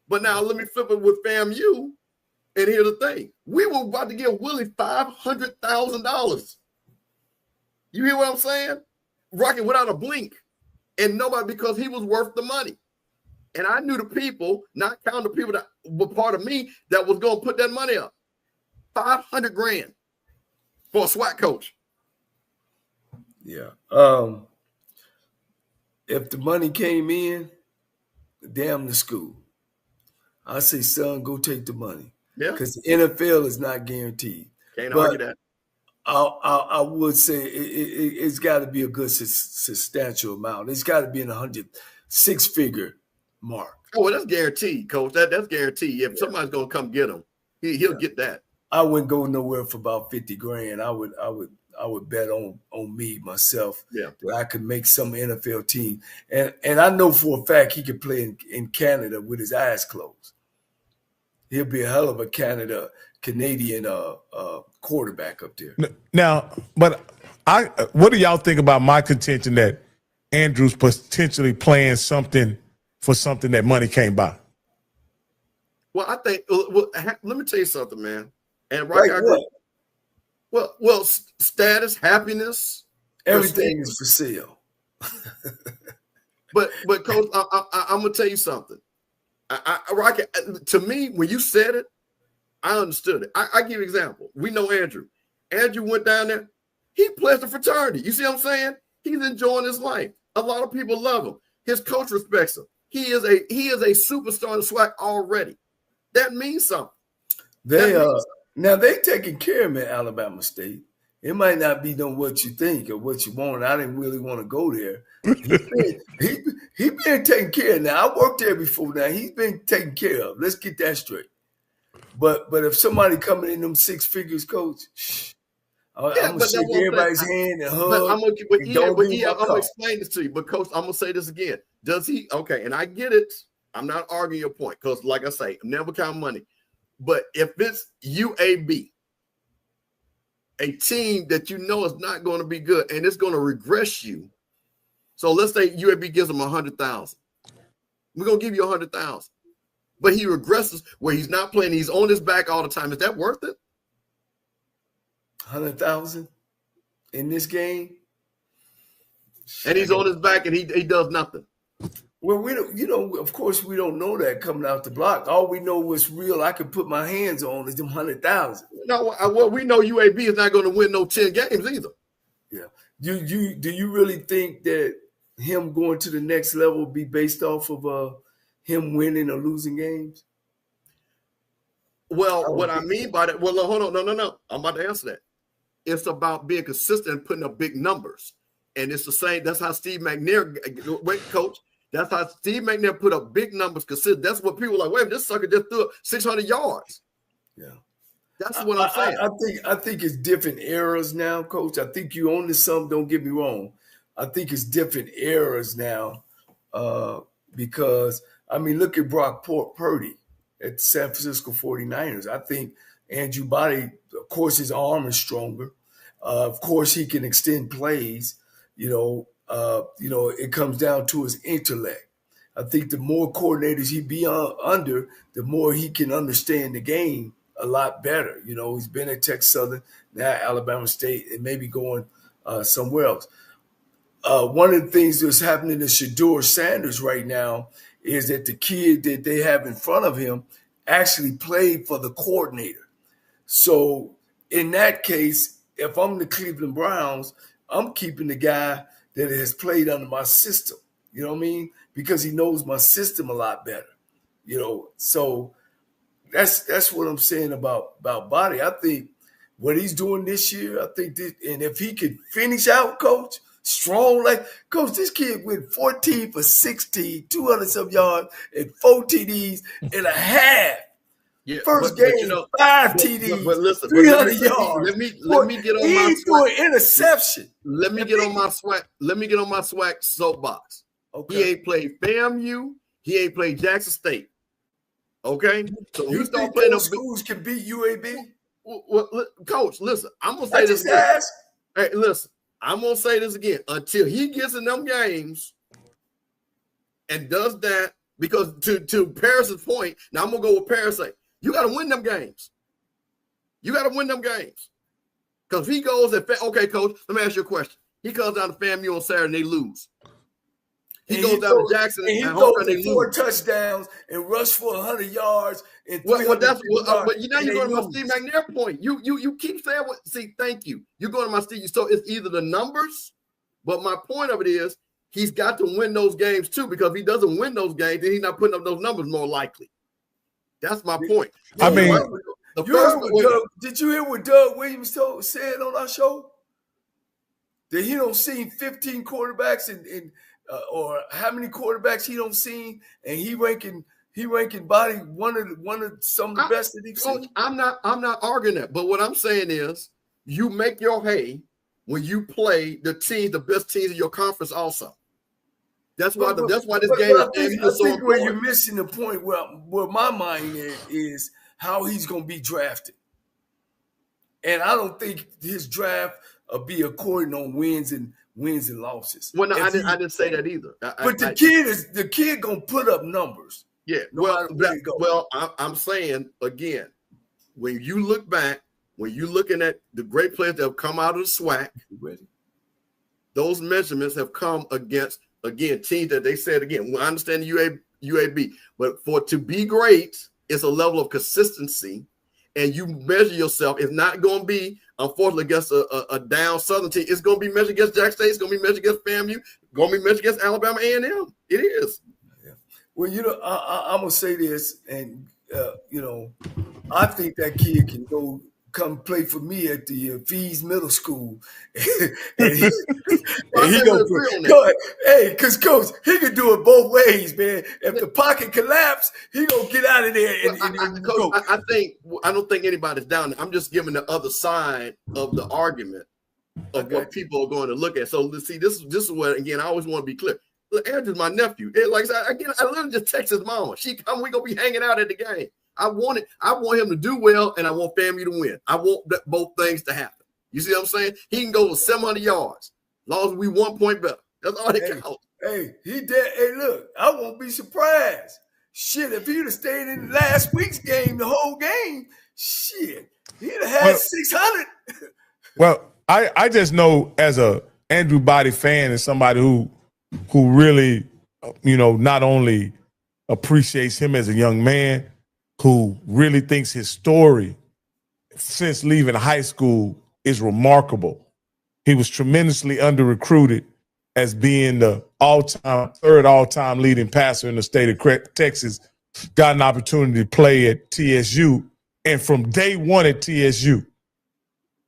But now let me flip it with FAMU. And here's the thing. We were about to give Willie $500,000. You hear what I'm saying? Rocky without a blink. And nobody, because he was worth the money. And I knew the people, not counting the people that were part of me, that was going to put that money up. $500,000 for a SWAT coach. Yeah. If the money came in, damn the school. I say, son, go take the money. Yeah. Because the NFL is not guaranteed. Can't argue that. I would say it's got to be a good substantial amount. It's got to be in the six-figure mark. Oh, well, that's guaranteed, Coach. That's guaranteed. If somebody's gonna come get him, he'll get that. I wouldn't go nowhere for about $50,000. I would bet on me myself that I could make some NFL team, and I know for a fact he could play in Canada with his eyes closed. He'll be a hell of a Canadian quarterback up there. Now, but what do y'all think about my contention that Andrew's potentially playing something for something that money can't buy? Well, I think. Well, let me tell you something, man. And right, well, status, happiness, everything is for sale. but Coach, I'm gonna tell you something. Rocky, to me, when you said it, I understood it. I give you an example. We know Andrew. Andrew went down there. He pledged a fraternity. You see what I'm saying? He's enjoying his life. A lot of people love him. His coach respects him. He is a superstar in the SWAC already. That means something. Now they taking care of him at Alabama State. It might not be what you think or what you want. I didn't really want to go there. He been taken care of. Now I worked there before. Now he's been taken care of. Let's get that straight. But if somebody coming in them six figures, Coach, I'm gonna shake everybody's hand and hug. I'm gonna explain this to you. But Coach, I'm gonna say this again. Does he? Okay, and I get it. I'm not arguing your point because, like I say, never count money. But if it's UAB, a team that you know is not going to be good and it's going to regress you. So let's say UAB gives him 100,000. We're gonna give you 100,000, but he regresses where he's not playing. He's on his back all the time. Is that worth it? 100,000 in this game, and he's on his back and he does nothing. Well, we don't, of course, we don't know that coming out the block. All we know what's real I can put my hands on is them 100,000. No, well, we know UAB is not going to win no 10 games either. Yeah. Do you really think that him going to the next level will be based off of him winning or losing games? Well, what I mean by that, well, no, hold on, no. I'm about to answer that. It's about being consistent and putting up big numbers. And it's the same. That's how Steve McNair, wait, coach. That's how Steve McNair put up big numbers. Consistent. That's what people are like. Wait, this sucker just threw up 600 yards. Yeah, that's what I'm saying. I think it's different eras now, Coach. I think you own to something. Don't get me wrong. I think it's different eras now because I mean, look at Brock Purdy at the San Francisco 49ers. I think Andrew Body, of course, his arm is stronger. Of course, he can extend plays. It comes down to his intellect. I think the more coordinators he be under, the more he can understand the game a lot better. He's been at Texas Southern, now Alabama State, and maybe going somewhere else. One of the things that's happening to Shedeur Sanders right now is that the kid that they have in front of him actually played for the coordinator. So in that case, if I'm the Cleveland Browns, I'm keeping the guy that has played under my system. You know what I mean? Because he knows my system a lot better. So that's what I'm saying about Body. I think what he's doing this year, I think and if he could finish out, Coach, strong, like, Coach, this kid went 14 for 16, 200-some yards, and 4 TDs and a half. Yeah, First game, 5 TDs, but listen, 300 yards. Let me get on my swag. Interception. Let me get on my swag. Let me get on my swag soapbox. Okay. He ain't played FAMU. He ain't played Jackson State. Okay, so you think those schools can beat UAB? Well, Coach, listen, I'm gonna say this again. Hey, listen, I'm gonna say this again. Until he gets in them games and does that, because to Paris's point, now I'm gonna go with Paris. Say, you got to win them games. You got to win them games. Because if he goes and okay, Coach, let me ask you a question. He comes down to FAMU on Saturday and they lose. He goes down to Jackson and he throws 4 touchdowns and rush for 100 yards and but now you're going to my Steve McNair point. You keep saying what? See, thank you. You're going to my Steve. So it's either the numbers, but my point of it is he's got to win those games too, because if he doesn't win those games, then he's not putting up those numbers more likely. That's my point. I mean, did you hear what Doug Williams said on our show? That he don't see 15 quarterbacks or how many quarterbacks he don't see, and he ranking Body one of some of the best that he's seen. I'm not arguing that, but what I'm saying is you make your hay when you play the best teams in your conference also. That's why this game. I think where you're missing the point. Where my mind is how he's going to be drafted, and I don't think his draft will be according on wins and losses. Well, no, I didn't say that either. But the kid going to put up numbers. Yeah. I'm saying again, when you look back, when you're looking at the great players that have come out of the SWAC, those measurements have come against. Again, teams that they said again. I understand the UAB, but to be great, it's a level of consistency, and you measure yourself. It's not going to be, unfortunately, against a down Southern team. It's going to be measured against Jackson State. It's going to be measured against FAMU. Going to be measured against Alabama A&M. It is. Yeah. Well, I'm gonna say this, and I think that kid can come play for me at the Fees Middle School. Because Coach, he can do it both ways, man. If the pocket collapse, he gonna get out of there. Coach, I don't think anybody's down there. I'm just giving the other side of the argument of what people are going to look at. So see, this is what, again, I always want to be clear. Look, Andrew's my nephew. Like I literally just text his mama. We gonna be hanging out at the game. I want him to do well, and I want FAMU to win. I want both things to happen. You see what I'm saying? He can go with 700 yards, as long as we 1 point better. That's all that counts. Hey, he did. Hey, look, I won't be surprised. Shit, if he'd have stayed in last week's game, the whole game, shit, he'd have had 600. Well, I just know as a Andrew Body fan and somebody who really, not only appreciates him as a young man, who really thinks his story since leaving high school is remarkable. He was tremendously under-recruited as being the third all-time leading passer in the state of Texas, got an opportunity to play at TSU And from day one at TSU,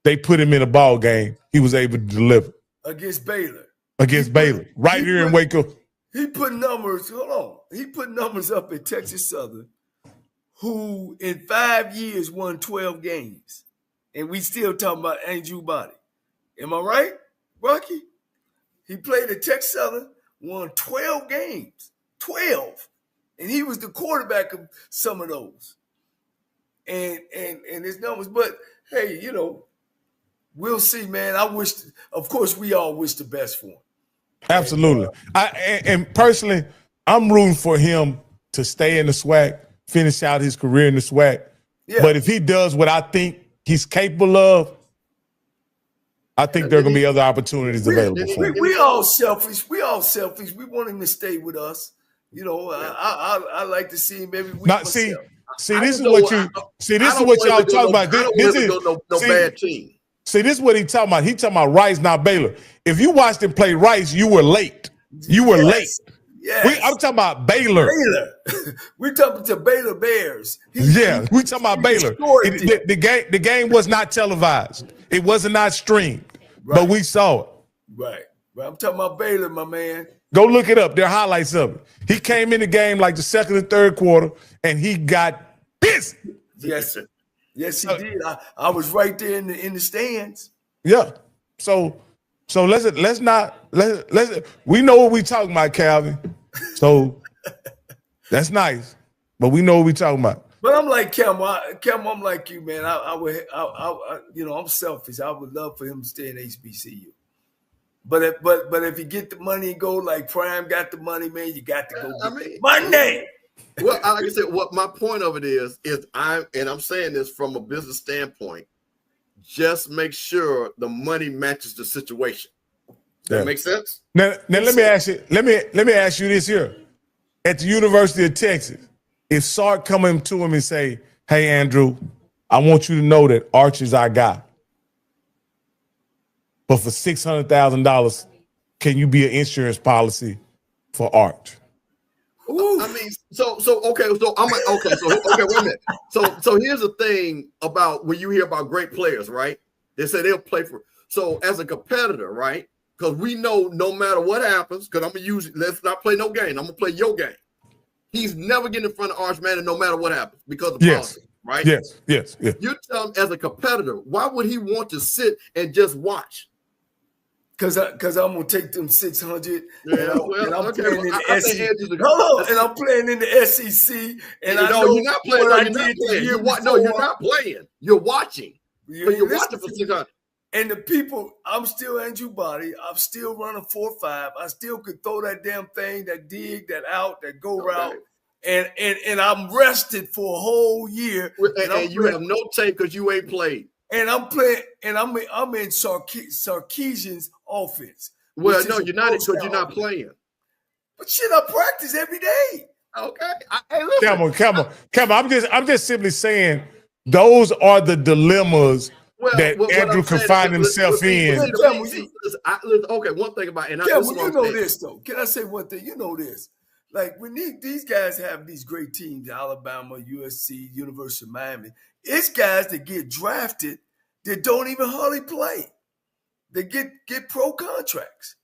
they put him in a ball game. He was able to deliver. Against Baylor. Right here in Waco. He put numbers, he put numbers up at Texas Southern, who in 5 years won 12 games. And we still talking about Andrew Body. Am I right, Rocky? He played at Texas Southern, won 12 games. 12. And he was the quarterback of some of those. And his numbers. But, hey, we'll see, man. Of course, we all wish the best for him. Absolutely. And personally, I'm rooting for him to stay in the SWAC, finish out his career in the SWAC. Yeah. But if he does what I think he's capable of, I think there are going to be other opportunities available for him. We all selfish. We want him to stay with us. I like to see him every week. This is what y'all talking about. This is no bad team. See, this is what he's talking about. He's talking about Rice, not Baylor. If you watched him play Rice, you were late. Late. Yes. I'm talking about Baylor. We're talking to Baylor Bears. We're talking about Baylor. The game was not televised. It was not streamed, but we saw it. Right. I'm talking about Baylor, my man. Go look it up. There are highlights of it. He came in the game like the second and third quarter, and he got busy. Yes, sir. Yes, he did. I was right there in the stands. Yeah. So let's we know what we talking about, Calvin. So that's nice, but we know what we talking about. But I'm like Cam. I'm like you, man. I'm selfish. I would love for him to stay in HBCU. But if you get the money and go like Prime got the money, man, you got to go. Money. Well, like I said, what my point of it is I'm saying this from a business standpoint. Just make sure the money matches the situation. That makes sense. Now let me ask you. Let me ask you this here. At the University of Texas, if Sark come to him and say, "Hey, Andrew, I want you to know that Arch is our guy, but for $600,000, can you be an insurance policy for Arch?" Ooh. I mean, okay, wait a minute. So here's the thing about when you hear about great players, right? They say they'll play for. So as a competitor, right? Because we know no matter what happens, because I'm gonna use. Let's not play no game. I'm gonna play your game. He's never getting in front of Arch Manning, no matter what happens, because of policy, right? Yes. You tell him as a competitor, why would he want to sit and just watch? Because I'm gonna take them 600, and I'm playing in the SEC. I'm playing in the SEC, and I know you're not playing. You're not playing. You're watching. You're watching for 600. And the people, I'm still Andrew Body. I'm still running 4.5. I still could throw that damn thing, that dig, that out, that go route, and I'm rested for a whole year. And you have no tape because you ain't played. And I'm playing, and I'm in Sarkisian's offense. Well, no, you're not because you're not playing. But shit, I practice every day. Okay. Hey, listen. Come on. I'm just simply saying those are the dilemmas that Andrew can find himself in. Okay, one thing about it. This though. Can I say one thing? You know this. Like when these guys have these great teams, Alabama, USC, University of Miami, it's guys that get drafted that don't even hardly play. They get pro contracts.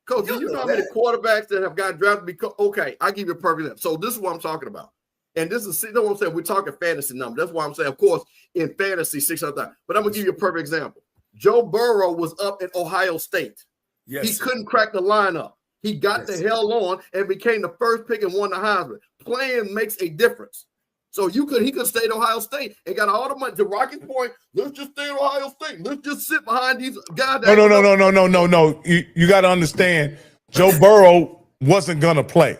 Coach, do you know how many quarterbacks that have got drafted? Because I give you a perfect example. So this is what I'm talking about. And this is, what I'm saying, we're talking fantasy numbers. That's why I'm saying, of course, in fantasy, 600,000. But I'm going to give you a perfect example. Joe Burrow was up at Ohio State. Yes, he couldn't crack the lineup. He got the hell on and became the first pick and won the Heisman. Playing makes a difference. So he could stay at Ohio State and got all the money. To Rocky's point, let's just stay at Ohio State. Let's just sit behind these guys. No. You got to understand, Joe Burrow wasn't going to play.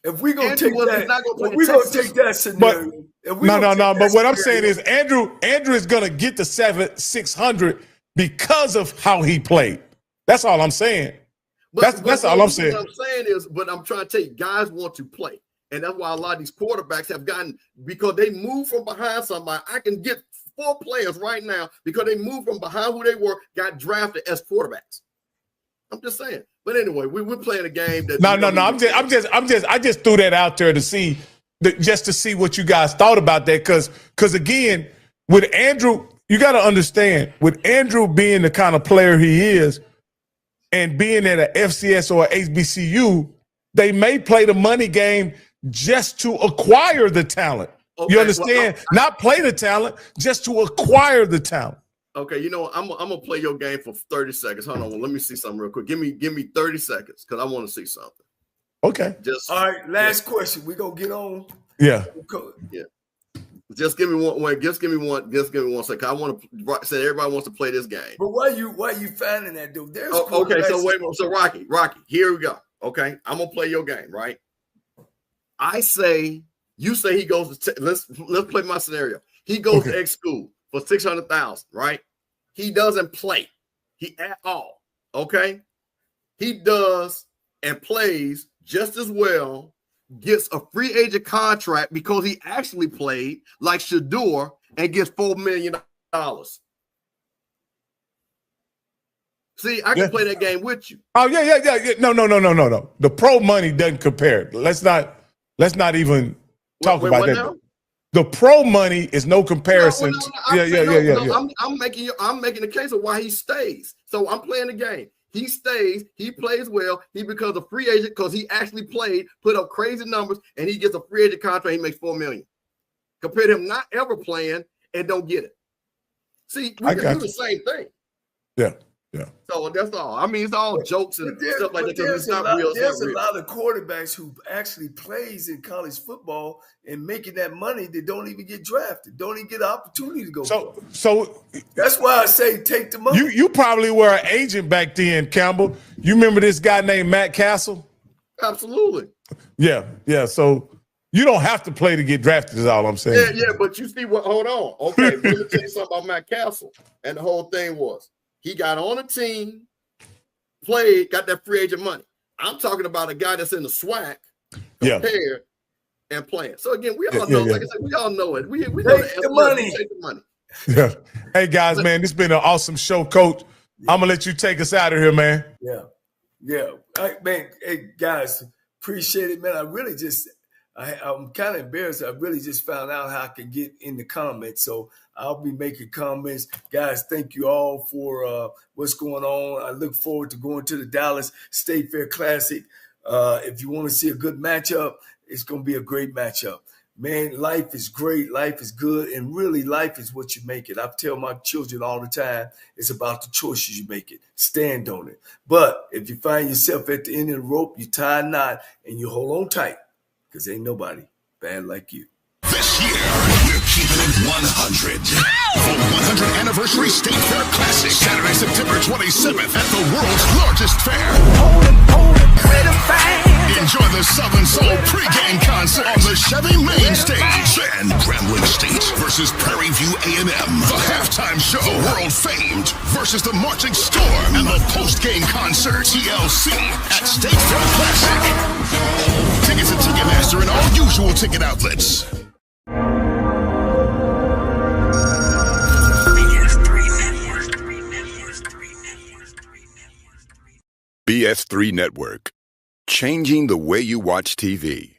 If we're going to take that scenario. But what I'm saying is Andrew is going to get the 600 because of how he played. That's all I'm saying. That's all I'm saying. What I'm saying is, but I'm trying to tell you, guys want to play. And that's why a lot of these quarterbacks have gotten, because they move from behind somebody. I can get 4 players right now because they moved from behind who they were, got drafted as quarterbacks. I'm just saying. But anyway, we're playing a game that. No. I just threw that out there to see just to see what you guys thought about that. Because again, with Andrew, you got to understand, with Andrew being the kind of player he is and being at an FCS or an HBCU, they may play the money game just to acquire the talent. Okay, you understand? Well, not play the talent, just to acquire the talent. Okay, you know what? I'm gonna play your game for 30 seconds. Hold on, let me see something real quick. Give me 30 seconds because I want to see something. Okay. All right, last question. We're gonna get on. Yeah. Yeah. Just give me one. Just give me one second. I want to say everybody wants to play this game. But why you finding that, dude? Okay, so wait. So Rocky, here we go. Okay, I'm gonna play your game, right? I say, you say he goes to let's play my scenario. He goes to X school for $600,000, right? He doesn't play, at all. Okay, he does and plays just as well. Gets a free agent contract because he actually played like Shador and gets $4 million. See, I can play that game with you. Oh, yeah. No. The pro money doesn't compare. Let's not even talk about that. Now? The pro money is no comparison. I'm making the case of why he stays. So I'm playing the game. He stays, he plays well, he becomes a free agent because he actually played, put up crazy numbers, and he gets a free agent contract, he makes $4 million. Compared to him not ever playing and don't get it. See, we can do the same thing. Yeah. So that's all. I mean, it's all jokes and stuff like that. There's a lot of quarterbacks who actually plays in college football and making that money that don't even get drafted, don't even get an opportunity to go. So that's why I say take the money. You probably were an agent back then, Campbell. You remember this guy named Matt Castle? Absolutely. Yeah. So you don't have to play to get drafted, is all I'm saying. Yeah, but you see what? Hold on. Okay, let me tell you something about Matt Castle. And the whole thing was, he got on a team, played, got that free agent money. I'm talking about a guy that's in the SWAC, compared and playing. So again, we all know, like I said, we all know it. We know take the money. Take the money. Yeah. Hey guys, man, this has been an awesome show, Coach. I'm gonna let you take us out of here, man. Yeah. Hey guys, appreciate it, man. I'm kind of embarrassed. I really just found out how I can get in the comments. So I'll be making comments. Guys, thank you all for what's going on. I look forward to going to the Dallas State Fair Classic. If you want to see a good matchup, it's going to be a great matchup. Man, life is great. Life is good. And really, life is what you make it. I tell my children all the time, it's about the choices you make it. Stand on it. But if you find yourself at the end of the rope, you tie a knot and you hold on tight, because ain't nobody bad like you. This year, we're keeping it 100. The 100th Anniversary State Fair Classic, Saturday, September 27th at the world's largest fair. Enjoy the Southern Soul pregame concert on the Chevy main stage. Then Grambling State versus Prairie View A&M. The halftime show, world famed, versus the Marching Storm. And the postgame concert, TLC, at State Fair Classic. Tickets at Ticketmaster and all usual ticket outlets. BS3 Network, changing the way you watch TV.